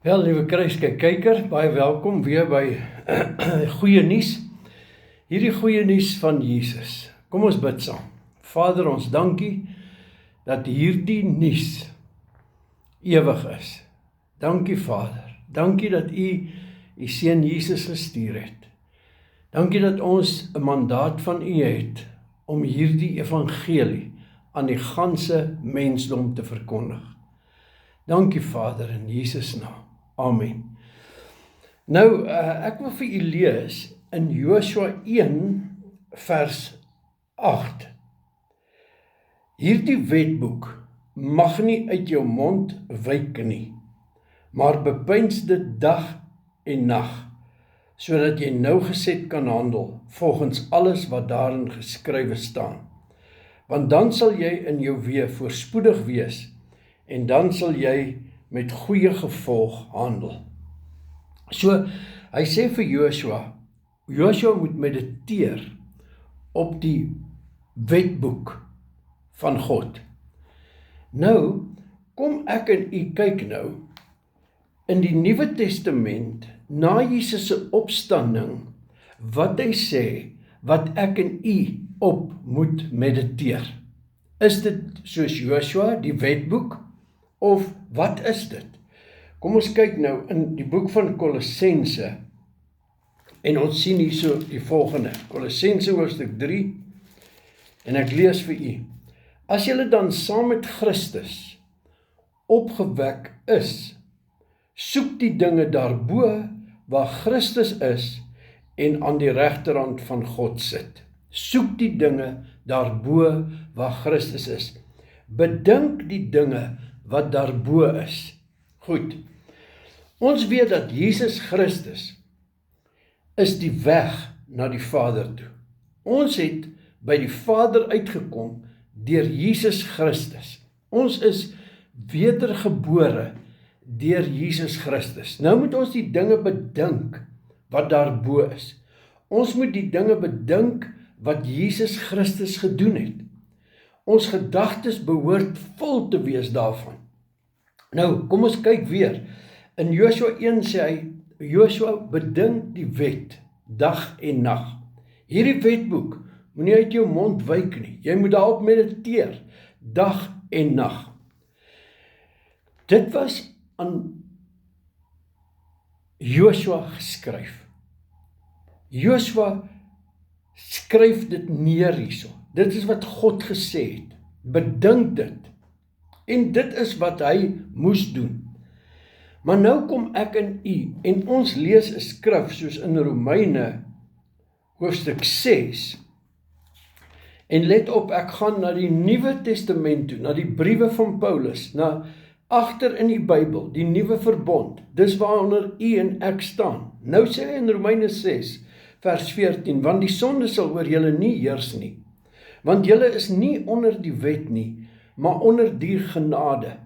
Wel, liewe Kruiskyk kyker, baie welkom weer by goeie nuus. Hierdie goeie nuus van Jesus. Kom ons bid saam. Vader, ons dankie dat hierdie nuus ewig is. Dankie Vader. Dankie dat U Seun Jesus gestuur het. Dankie dat ons 'n mandaat van U het om hierdie evangelie aan die ganse mensdom te verkondig. Dankie Vader in Jesus naam. Amen. Nou, ek wil vir u lees in Joshua 1 vers 8. Hierdie wetboek mag nie uit jou mond wyk nie, maar bepeins dit dag en nag, sodat jy nougeset kan handel volgens alles wat daarin geskrywe staan. Want dan sal jy in jou weë voorspoedig wees en dan sal jy met goeie gevolg handel. So, hy sê vir Joshua moet mediteer op die wetboek van God. Nou, kom ek en u kyk nou, in die Nuwe Testament, na Jesus se opstanding, wat hy sê, wat ek en u op moet mediteer. Is dit soos Joshua, die wetboek, of wat is dit? Kom ons kyk nou in die boek van Kolossense en ons sien hierso die volgende. Kolossense hoofstuk 3 en ek lees vir u. As julle dan saam met Christus opgewek is, soek die dinge daarbo waar Christus is en aan die regterhand van God sit. Soek die dinge daarbo waar Christus is. Bedink die dinge wat daarbo is. Goed, ons weet dat Jesus Christus is die weg na die Vader toe. Ons het by die Vader uitgekom deur Jesus Christus. Ons is wedergebore deur Jesus Christus. Nou moet ons die dinge bedink wat daarbo is. Ons moet die dinge bedink wat Jesus Christus gedoen het. Ons gedagtes behoort vol te wees daarvan. Nou, kom ons kyk weer. In Joshua 1 sê hy, Joshua bedink die wet, dag en nag. Hierdie wetboek moet nie uit jou mond wyk nie. Jy moet daarop mediteer, dag en nag. Dit was aan Joshua geskryf. Joshua skryf dit neer hierso. Dit is wat God gesê het. Bedink dit. En dit is wat hy moes doen. Maar nou kom ek en u, en ons lees 'n skrif soos in Romeine hoofstuk 6. En let op, ek gaan na die Nuwe Testament toe, na die briewe van Paulus, na agter in die Bybel, die Nuwe Verbond. Dis waaronder u en ek staan. Nou sê hy in Romeine 6 vers 14, want die sonde sal oor julle nie heers nie. Want julle is nie onder die wet nie, maar onder die genade.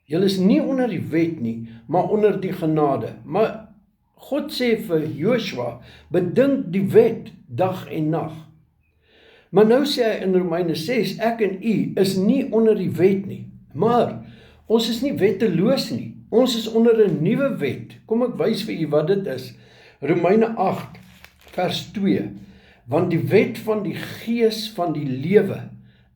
Julle is nie onder die wet nie, maar onder die genade. Maar God sê vir Joshua, bedink die wet dag en nag. Maar nou sê hy in Romeine 6, ek en u is nie onder die wet nie, maar ons is nie wetteloos nie. Ons is onder 'n nuwe wet. Kom ek wys vir u wat dit is. Romeine 8 vers 2. Want die wet van die gees van die lewe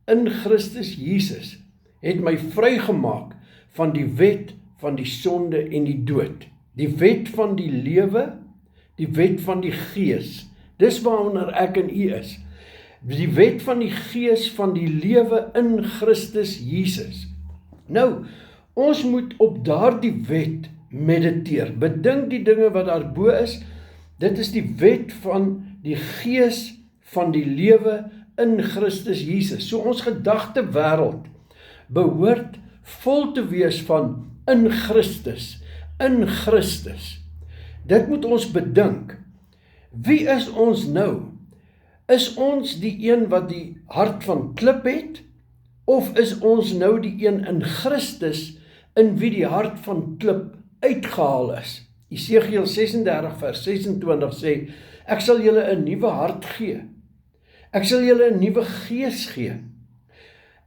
in Christus Jesus het my vrygemaak van die wet van die sonde en die dood. Die wet van die lewe, die wet van die gees. Dis waaronder ek en u is. Die wet van die gees van die lewe in Christus Jesus. Nou, ons moet op daardie wet mediteer. Bedink die dinge wat daarbo is. Dit is die wet van die gees van die lewe in Christus Jesus. So ons gedagte wêreld behoort vol te wees van in Christus, in Christus. Dit moet ons bedink. Wie is ons nou? Is ons die een wat die hart van klip het? Of is ons nou die een in Christus in wie die hart van klip uitgehaal is? Esegiel 36 vers 26 sê, ek sal julle 'n nuwe hart gee. Ek sal julle 'n nuwe gees gee.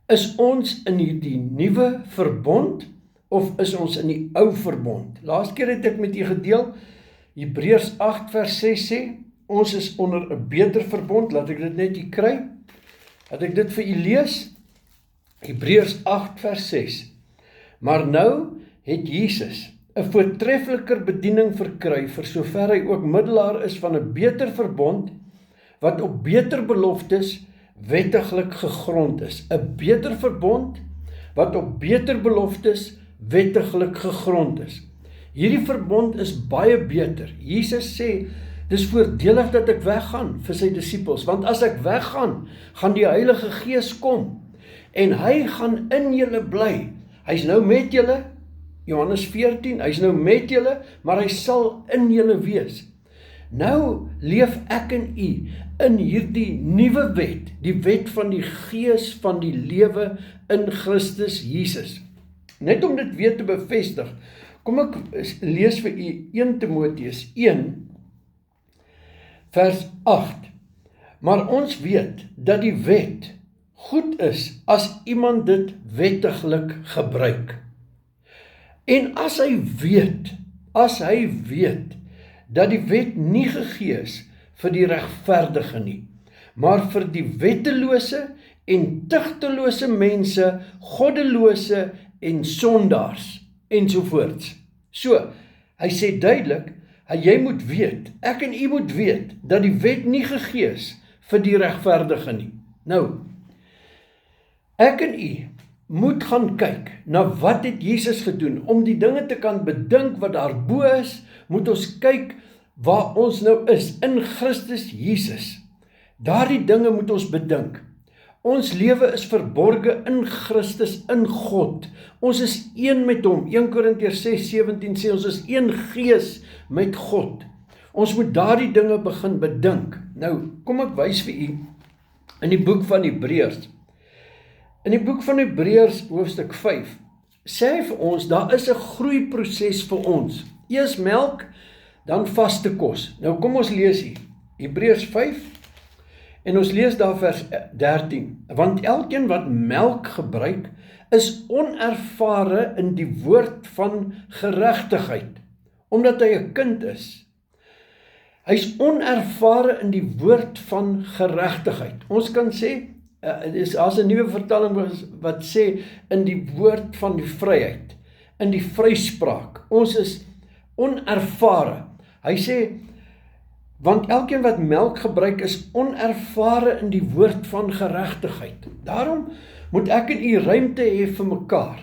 Is ons in hierdie nuwe verbond of is ons in die ou verbond? Laas keer het ek met julle gedeel, Hebreërs 8 vers 6 sê, ons is onder 'n beter verbond, laat ek dit net hier kry, laat ek dit vir julle lees, Hebreërs 8 vers 6, maar nou het Jesus 'n voortreffeliker bediening verkry, vir sover hy ook middelaar is van 'n beter verbond, wat op beter beloftes wettiglik gegrond is. 'n beter verbond, wat op beter beloftes wettiglik gegrond is. Hierdie verbond is baie beter. Jesus sê, dis voordelig dat ek weggaan vir sy disippels, want as ek weggaan, gaan die Heilige Gees kom, en hy gaan in julle bly. Hy's nou met julle, Johannes 14, hy's nou met julle, maar hy sal in julle wees. Nou leef ek en u in hierdie nuwe wet, die wet van die Gees van die lewe in Christus Jesus. Net om dit weer te bevestig, kom ek lees vir u 1 Timoteus 1 vers 8. Maar ons weet dat die wet goed is as iemand dit wettiglik gebruik. En as hy weet dat die wet nie gegee is vir die regverdige nie, maar vir die wettelose en tugtelose mense, goddelose en sondaars ensovoorts. So, hy sê duidelik, jy moet weet, ek en u moet weet, dat die wet nie gegee is vir die regverdige nie. Nou, ek en u moet gaan kyk na wat het Jesus gedoen, om die dinge te kan bedink wat daarbo is, moet ons kyk waar ons nou is, in Christus Jesus. Daardie dinge moet ons bedink. Ons lewe is verborge in Christus, in God. Ons is een met hom. 1 Korintiërs 6:17 sê, ons is een gees met God. Ons moet daardie dinge begin bedink. Nou, kom ek wys vir u in die boek van Hebreërs. In die boek van Hebreërs hoofstuk 5, sê hy vir ons, daar is 'n groeiproses vir ons. Eers melk, dan vaste kos. Nou kom ons lees hier, Hebreërs 5, en ons lees daar vers 13. Want elkeen wat melk gebruik, is onervare in die woord van geregtigheid, omdat hy 'n kind is. Hy is onervare in die woord van geregtigheid. Ons kan sê, as 'n nuwe vertaling wat sê, in die woord van die vryheid, in die vryspraak. Ons is onervare. Hy sê, want elkeen wat melk gebruik is onervare in die woord van geregtigheid. Daarom moet ek en u ruimte hê vir mekaar.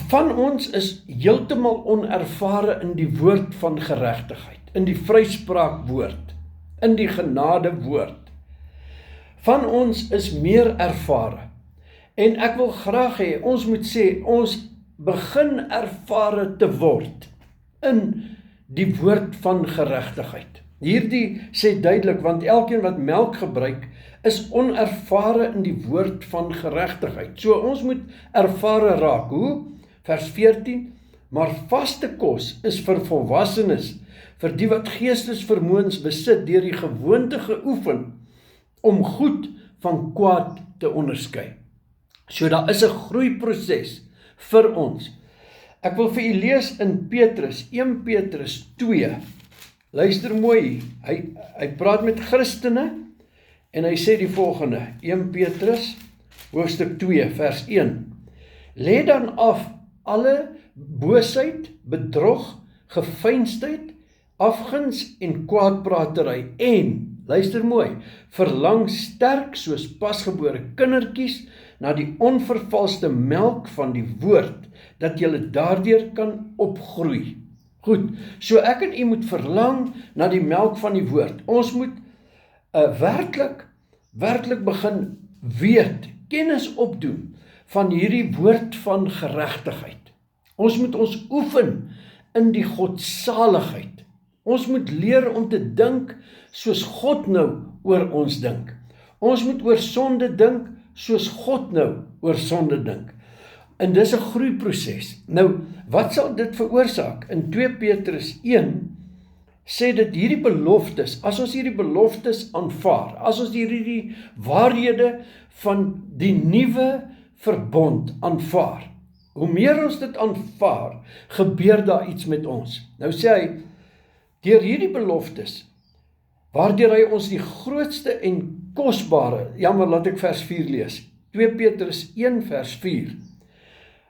Van ons is heeltemal onervare in die woord van geregtigheid, in die vryspraakwoord, in die genadewoord. Van ons is meer ervare. En ek wil graag hê, ons moet sê, ons begin ervare te word in die woord van geregtigheid. Hierdie sê duidelik, want elkeen wat melk gebruik, is onervare in die woord van geregtigheid. So ons moet ervare raak. Hoe? Vers 14, maar vaste kos is vir volwassenes, vir die wat geestesvermoëns besit, deur die gewoonte geoefen, om goed van kwaad te onderskei. So daar is 'n groeiproses vir ons. Ek wil vir u lees in Petrus, 1 Petrus 2. Luister mooi, hy praat met Christene en hy sê die volgende, 1 Petrus, hoofstuk 2, vers 1. Lê dan af alle boosheid, bedrog, geveinsdheid, afguns en kwaadpratery en, luister mooi, verlang sterk soos pasgebore kindertjies na die onvervalste melk van die woord, dat julle daardeur kan opgroei. Goed, so ek en u moet verlang na die melk van die woord. Ons moet werklik begin weet, kennis opdoen van hierdie woord van geregtigheid. Ons moet ons oefen in die godsaligheid. Ons moet leer om te dink soos God nou oor ons dink. Ons moet oor sonde dink soos God nou oor sonde dink. En dis 'n groeiproses. Nou, wat sal dit veroorsaak? In 2 Petrus 1 sê dit hierdie beloftes, as ons hierdie beloftes aanvaar, as ons hierdie waarhede van die nuwe verbond aanvaar, hoe meer ons dit aanvaar, gebeur daar iets met ons. Nou sê hy, deur hierdie beloftes, waardeur hy ons die grootste en kosbare, jammer laat ek vers 4 lees, 2 Petrus 1 vers 4,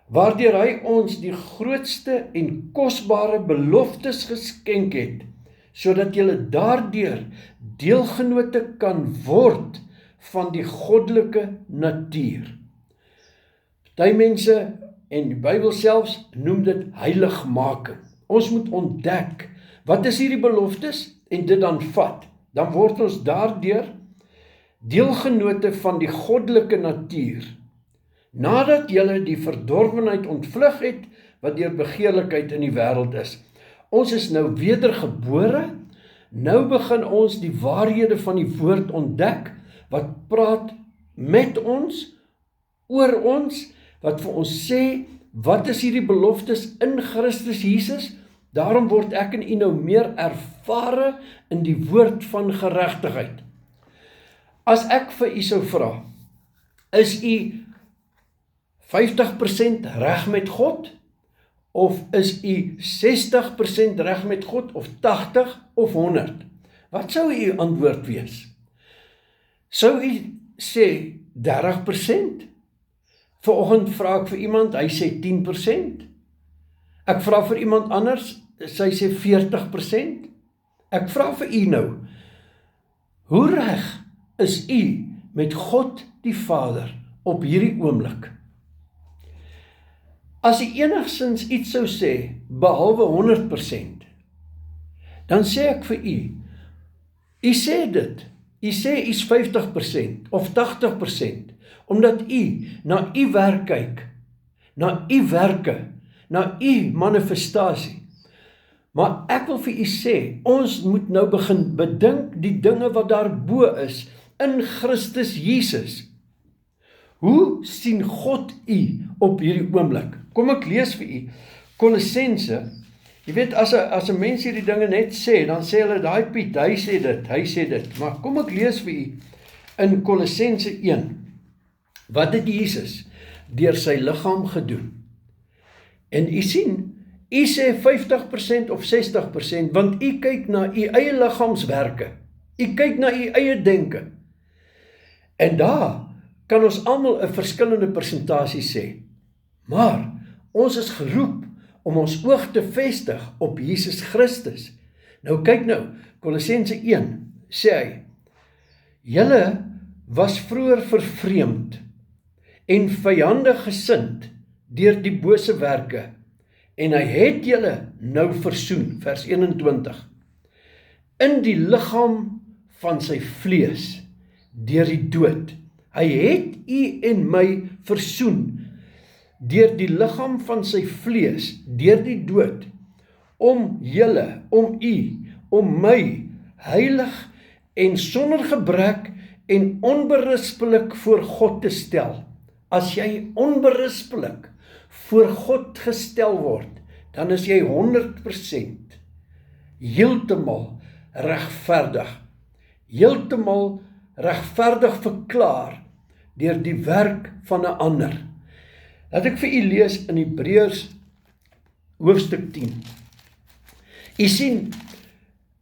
waardeur hy ons die grootste en kosbare beloftes geskenk het, sodat julle daardeur deelgenote kan word van die goddelike natuur. Party mense, en die Bybel selfs, noem dit heiligmaking. Ons moet ontdek, wat is hierdie beloftes, en dit dan vat. Dan word ons daardeur deelgenote van die goddelike natuur, nadat julle die verdorwenheid ontvlug het, wat deur begeerlikheid in die wêreld is. Ons is nou wedergebore, nou begin ons die waarhede van die woord ontdek, wat praat met ons, oor ons, wat vir ons sê, wat is hierdie beloftes in Christus Jesus? Daarom word ek en u nou meer ervare in die woord van geregtigheid. As ek vir u sou vra, is u 50% reg met God, of is u 60% reg met God, of 80 of 100? Wat sou u antwoord wees? Sou u sê 30%? Vanoggend vra ek vir iemand, hy sê 10%. Ek vra vir iemand anders, sy sê 40%. Ek vra vir u nou, hoe reg is u met God die Vader op hierdie oomblik? As u enigstens iets sou sê, behalwe 100%, dan sê ek vir u, u sê dit, u sê u is 50% of 80%, omdat u na u werk kyk, na u werke, na u manifestasie. Maar ek wil vir u sê, ons moet nou begin bedink die dinge wat daarbo is, in Christus Jesus. Hoe sien God u op hierdie oomblik? Kom ek lees vir u, Kolossense, jy weet, as 'n mens hierdie dinge net sê, dan sê hulle, daai Piet, hy sê dit, maar kom ek lees vir u, in Kolossense 1, wat het Jesus deur sy liggaam gedoen? En u sien, u sê 50% of 60%, want u kyk na u eie liggaamswerke, u kyk na u eie denke, en daar kan ons almal 'n verskillende persentasie sê, maar ons is geroep om ons oog te vestig op Jesus Christus. Nou kyk nou, Kolossense 1 sê hy, julle was vroeër vervreemd en vyandig gesind deur die bose werke, en hy het julle nou versoen, vers 21, in die liggaam van sy vlees, deur die dood. Hy het u en my versoen, deur die liggaam van sy vlees, deur die dood, om julle, om u, om my, heilig en sonder gebrek en onberispelik voor God te stel. As jy onberispelik voor God gestel word, dan is jy 100% heeltemal regverdig. Heeltemal regverdig verklaar deur die werk van 'n ander. Laat ek vir u lees in Hebreërs hoofstuk 10. U sien,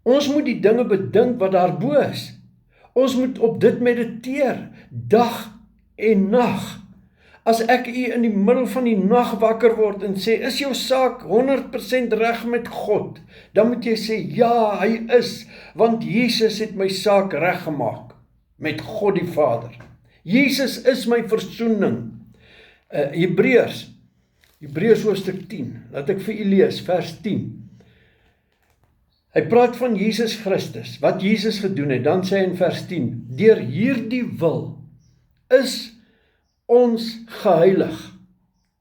ons moet die dinge bedink wat daarbo is. Ons moet op dit mediteer, dag en nag. As ek u in die middel van die nag wakker word en sê, is jou saak 100% reg met God, dan moet jy sê, ja, hy is, want Jesus het my saak reggemaak met God die Vader. Jesus is my versoening. Hebreërs hoofstuk 10, laat ek vir u lees, vers 10. Hy praat van Jesus Christus, wat Jesus gedoen het, dan sê hy in vers 10, deur hierdie wil is ons geheilig.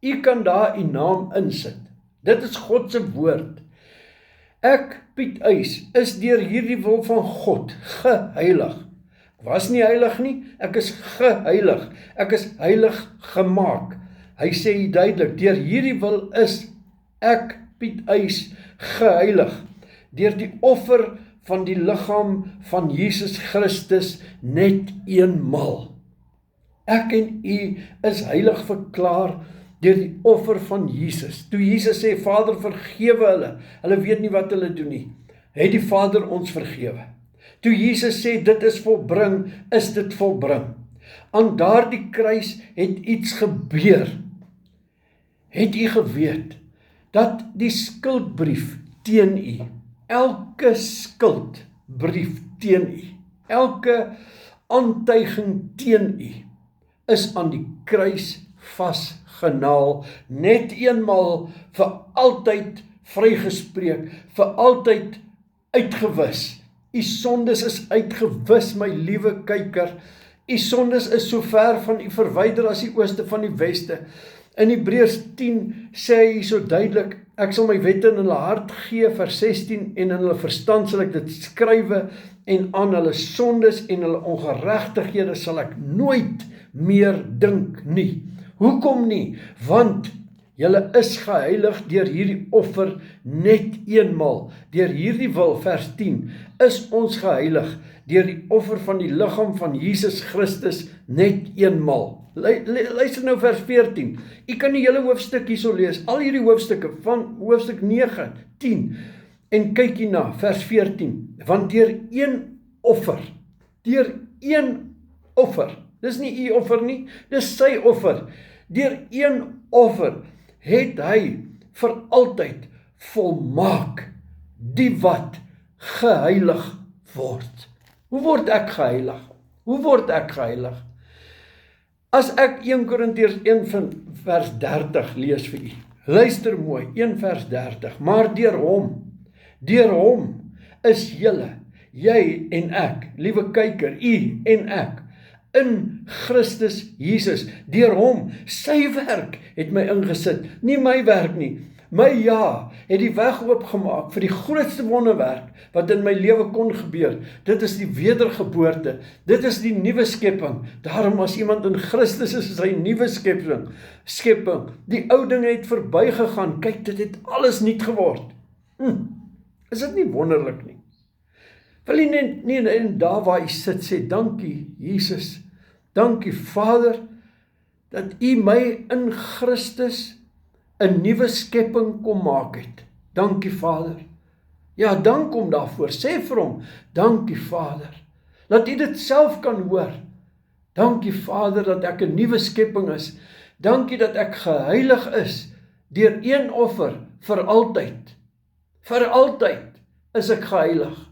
U kan daar u naam insit. Dit is God se woord. Ek, Piet Uys, is deur hierdie wil van God geheilig. Ek was nie heilig nie, ek is geheilig. Ek is heilig gemaak. Hy sê duidelik, deur hierdie wil is ek, Piet Uys, geheilig. Deur die offer van die liggaam van Jesus Christus net eenmal. Ek en u is heilig verklaar deur die offer van Jesus. Toe Jesus sê, Vader vergewe hulle weet nie wat hulle doen nie, het die Vader ons vergewe. Toe Jesus sê, dit is volbring, is dit volbring. Aan daardie kruis het iets gebeur. Het u geweet, dat die skuldbrief teen u, elke skuldbrief teen u, elke aantuiging teen u, is aan die kruis vasgenaal, net eenmaal vir altyd vrygespreek, vir altyd uitgewis. U sondes is uitgewis, my liewe kyker. U sondes is so ver van u verwyder as die ooste van die weste. In Hebreërs 10 sê hy so duidelik, ek sal my wette in hulle hart gee, vers 16, en in hulle verstand sal ek dit skrywe, en aan hulle sondes en hulle ongeregtighede sal ek nooit meer dink nie. Hoekom nie? Want julle is geheilig deur hierdie offer net eenmaal. Deur hierdie wil, vers 10, is ons geheilig deur die offer van die liggaam van Jesus Christus net eenmaal. Luister nou vers 14. U kan die hele hoofstuk hierso lees, al hierdie hoofstukke van hoofstuk 9, 10 en kyk hierna vers 14. Want deur een offer, dis nie u offer nie, dis sy offer. Deur een offer het hy vir altyd volmaak die wat geheilig word. Hoe word ek geheilig? Hoe word ek geheilig? As ek 1 Korintiërs 1 vers 30 lees vir u, luister mooi, 1 vers 30, maar deur hom is julle, jy en ek, liewe kyker, u en ek, in Christus Jesus, deur hom, sy werk het my ingesit, nie my werk nie, my het die weg oopgemaak vir die grootste wonderwerk wat in my lewe kon gebeur. Dit is die wedergeboorte, dit is die nuwe skepping. Daarom as iemand in Christus is hy nuwe skepping. Die ou dinge het verbygegaan, kyk, dit het alles nuut geword. Is dit nie wonderlik nie? Wil jy nie daar waar jy sit sê, dankie Jesus, dankie Vader, dat u my in Christus 'n nuwe skepping kom maak het. Dankie Vader. Ja, dank hom daarvoor. Sê vir hom, dankie Vader. Laat u dit self kan hoor. Dankie Vader dat ek 'n nuwe skepping is. Dankie dat ek geheilig is deur een offer vir altyd. Vir altyd is ek geheilig.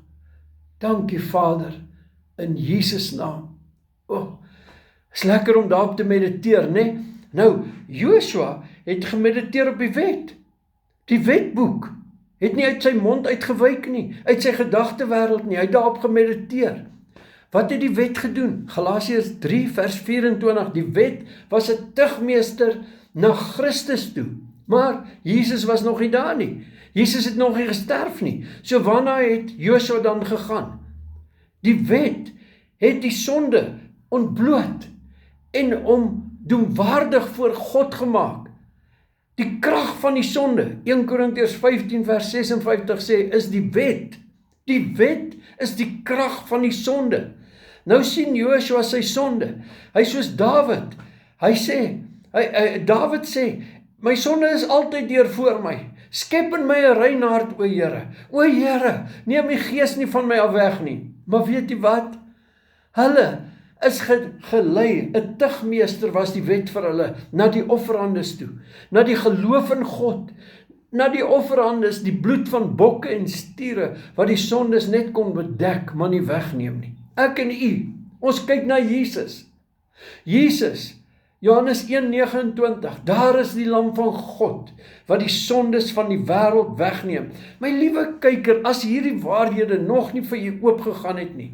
Dankie Vader in Jesus naam. Is lekker om daarop te mediteer, né? Nou, Joshua het gemediteer op die wet. Die wetboek het nie uit sy mond uitgewyk nie, uit sy gedagtewêreld nie, hy het daarop gemediteer. Wat het die wet gedoen? Galasiërs 3 vers 24, die wet was 'n tugmeester na Christus toe, maar Jesus was nog nie daar nie. Jesus het nog nie gesterf nie. So waarna het Joshua dan gegaan? Die wet het die sonde ontbloot en hom doemwaardig voor God gemaak. Die krag van die sonde, 1 Korintiërs 15 vers 56 sê, is die wet. Die wet is die krag van die sonde. Nou sien Joshua sy sonde. Hy soos Dawid. Hy sê, Dawid sê, my sonde is altyd deur voor my. Skep in my 'n rein hart, o Here. O Here, neem my gees nie van my af weg nie. Maar weet jy wat? Hulle is gelei, 'n tugmeester was die wet vir hulle, na die offerandes toe, na die geloof in God, na die offerandes, die bloed van bokke en stiere, wat die sondes net kon bedek, maar nie wegneem nie. Ek en u, ons kyk na Jesus. Jesus, Johannes 1:29, daar is die lam van God, wat die sondes van die wêreld wegneem. My liewe kyker, as hierdie waarhede nog nie vir u oopgegaan het nie,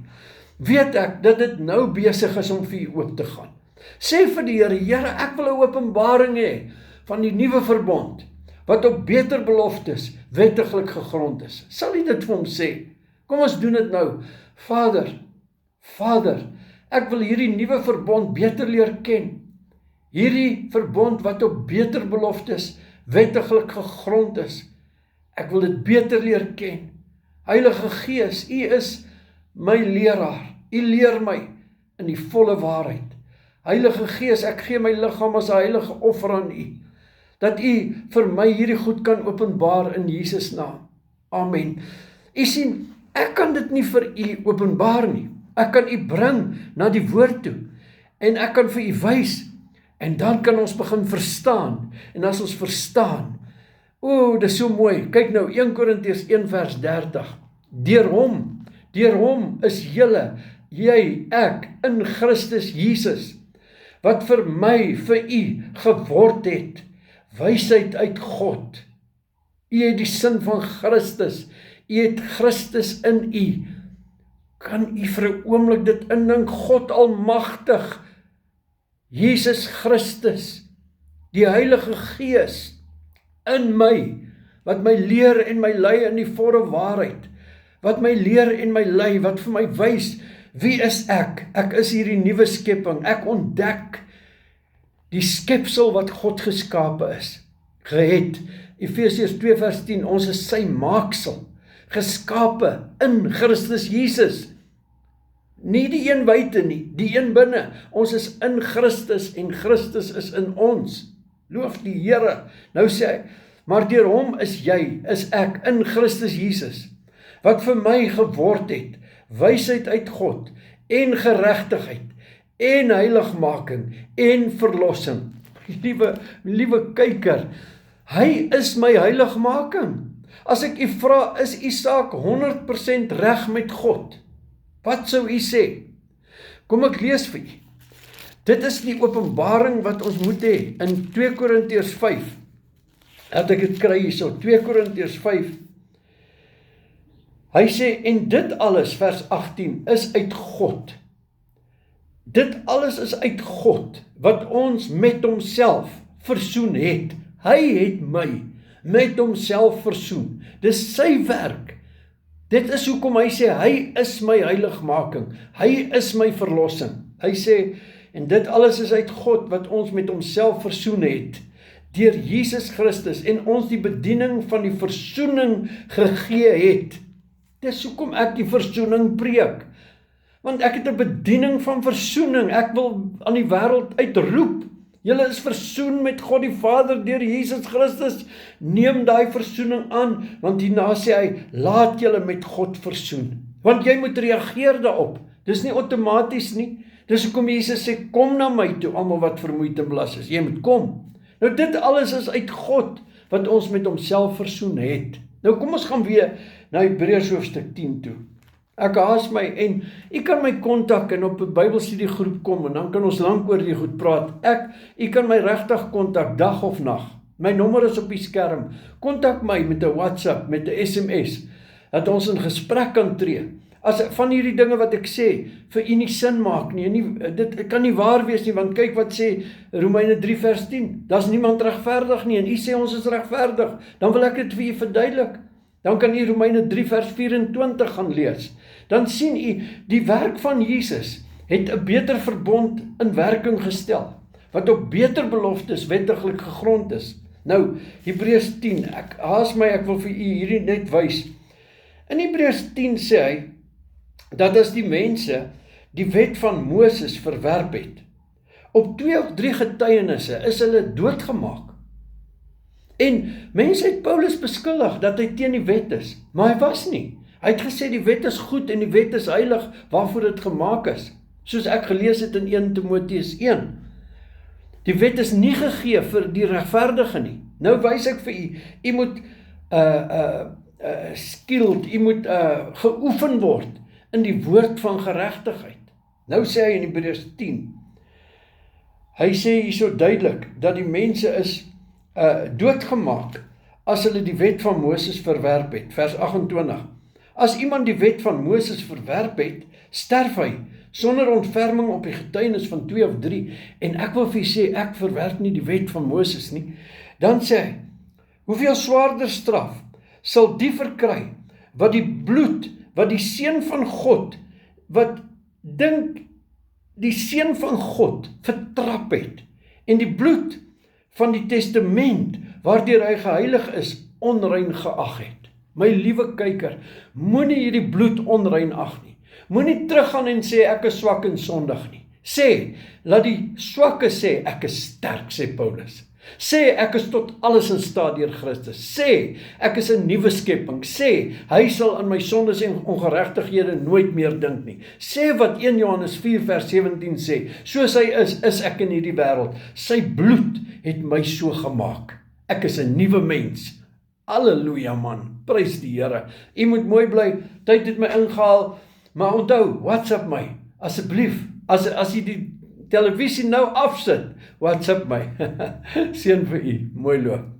weet ek dat dit nou besig is om vir u oop te gaan. Sê vir die Here, Here, ek wil 'n openbaring hê van die nuwe verbond, wat op beter beloftes wettiglik gegrond is. Sal jy dit vir hom sê? Kom ons doen dit nou. Vader, ek wil hierdie nuwe verbond beter leer ken. Hierdie verbond wat op beter beloftes wettiglik gegrond is. Ek wil dit beter leer ken. Heilige Gees, u is my leraar. U leer my in die volle waarheid. Heilige Gees, ek gee my liggaam as 'n heilige offer aan u. dat U vir my hierdie goed kan openbaar in Jesus naam. Amen. U sien, ek kan dit nie vir U openbaar nie. Ek kan U bring na die woord toe en ek kan vir U wys en dan kan ons begin verstaan. En as ons verstaan, dis so mooi. Kyk nou 1 Korintiërs 1 vers 30. Deur hom is julle, jy, ek, in Christus Jesus, wat vir my, vir U geword het, wysheid uit God. U het die sin van Christus, U het Christus in U. Kan U vir 'n oomblik dit indink? God almagtig, Jesus Christus, die Heilige Gees in my, wat my leer en my lei in die volle waarheid, wat my leer en my lei, wat vir my wys, wie is ek? Ek is hierdie nuwe skepping, ek ontdek die skepsel wat God geskape is, gehet. Efesiërs 2 vers 10, ons is sy maaksel, geskape in Christus Jesus. Nie die een buite nie, die een binne. Ons is in Christus en Christus is in ons. Loof die Here. Nou sê hy, maar deur hom is ek in Christus Jesus, wat vir my geword het, wysheid uit God, en geregtigheid, en heiligmaking, en verlossing. Liewe kyker, hy is my heiligmaking. As ek U vra, is U saak 100% reg met God? Wat sou U sê? Kom ek lees vir U. Dit is die openbaring wat ons moet hê in 2 Korintiërs 5. Dat ek dit kry hierso, 2 Korintiërs 5. Hy sê, en dit alles, vers 18, is uit God. Dit alles is uit God, wat ons met homself versoen het. Hy het my met homself versoen. Dis sy werk. Dit is hoekom hy sê, hy is my heiligmaking. Hy is my verlossing. Hy sê, en dit alles is uit God, wat ons met homself versoen het, deur Jesus Christus, en ons die bediening van die versoening gegee het. Dis hoekom ek die versoening preek. Want ek het 'n bediening van versoening. Ek wil aan die wêreld uitroep, julle is versoen met God die Vader deur Jesus Christus. Neem daai versoening aan, want hierna sê hy, laat julle met God versoen. Want jy moet reageer daarop. Dis nie outomaties nie. Dis hoekom Jesus sê, kom na my toe, almal wat vermoeid en belas is. Jy moet kom. Nou dit alles is uit God, wat ons met homself versoen het. Nou kom ons gaan weer na Hebreërs hoofstuk 10 toe. Ek haas my en u kan my kontak en op 'n Bybelstudiegroep kom en dan kan ons lank oor die goed praat. U kan my regtig kontak dag of nag. My nommer is op die skerm. Kontak my met 'n WhatsApp, met 'n SMS, dat ons in gesprek kan tree. As van hierdie dinge wat ek sê vir u nie sin maak nie, dit kan nie waar wees nie, want kyk wat sê Romeine 3 vers 10. Daar's niemand regverdig nie en u sê ons is regverdig. Dan wil ek dit vir u verduidelik. Dan kan u Romeine 3 vers 24 gaan lees. Dan sien u, die werk van Jesus het 'n beter verbond in werking gestel, wat op beter beloftes wettiglik gegrond is. Nou, Hebreërs 10, ek wil vir u hierdie net wys. In Hebreërs 10 sê hy, dat as die mense die wet van Moses verwerp het, op 2 of 3 getuienisse is hulle doodgemaak. En mense het Paulus beskuldig dat hy teen die wet is, maar hy was nie. Hy het gesê die wet is goed en die wet is heilig waarvoor dit gemaak is. Soos ek gelees het in 1 Timoteus 1. Die wet is nie gegee vir die regverdige nie. Nou wys ek vir u, u moet skilled, u moet geoefen word in die woord van geregtigheid. Nou sê hy in Hebreërs 10. Hy sê hier so duidelik dat die mense is doodgemaak as hulle die wet van Moses verwerp het. Vers 28. As iemand die wet van Moses verwerp het, sterf hy sonder ontferming op die getuienis van 2 of 3. En ek wil vir u sê, ek verwerp nie die wet van Moses nie. Dan sê hy, hoeveel swaarder straf sal die verkry wat die bloed, wat die seun van God, wat dink die seun van God vertrap het, en die bloed van die testament, waardeur hy geheilig is, onrein geag het. My liewe kyker, moenie hierdie bloed onrein ag nie. Moenie teruggaan en sê, ek is swak en sondig nie. Sê, laat die swakke sê, ek is sterk, sê Paulus. Sê, ek is tot alles in staat deur Christus. Sê, ek is 'n nuwe skepping. Sê, hy sal aan my sondes en ongeregtighede nooit meer dink nie. Sê wat 1 Johannes 4 vers 17 sê, soos hy is ek in hierdie wêreld. Sy bloed het my so gemaak. Ek is 'n nuwe mens. Halleluja man, prys die Here. U moet mooi bly, tyd het my ingehaal, maar onthou, WhatsApp my, asseblief. As jy die televisie nou afsit, WhatsApp my. Seën vir u, mooi loop.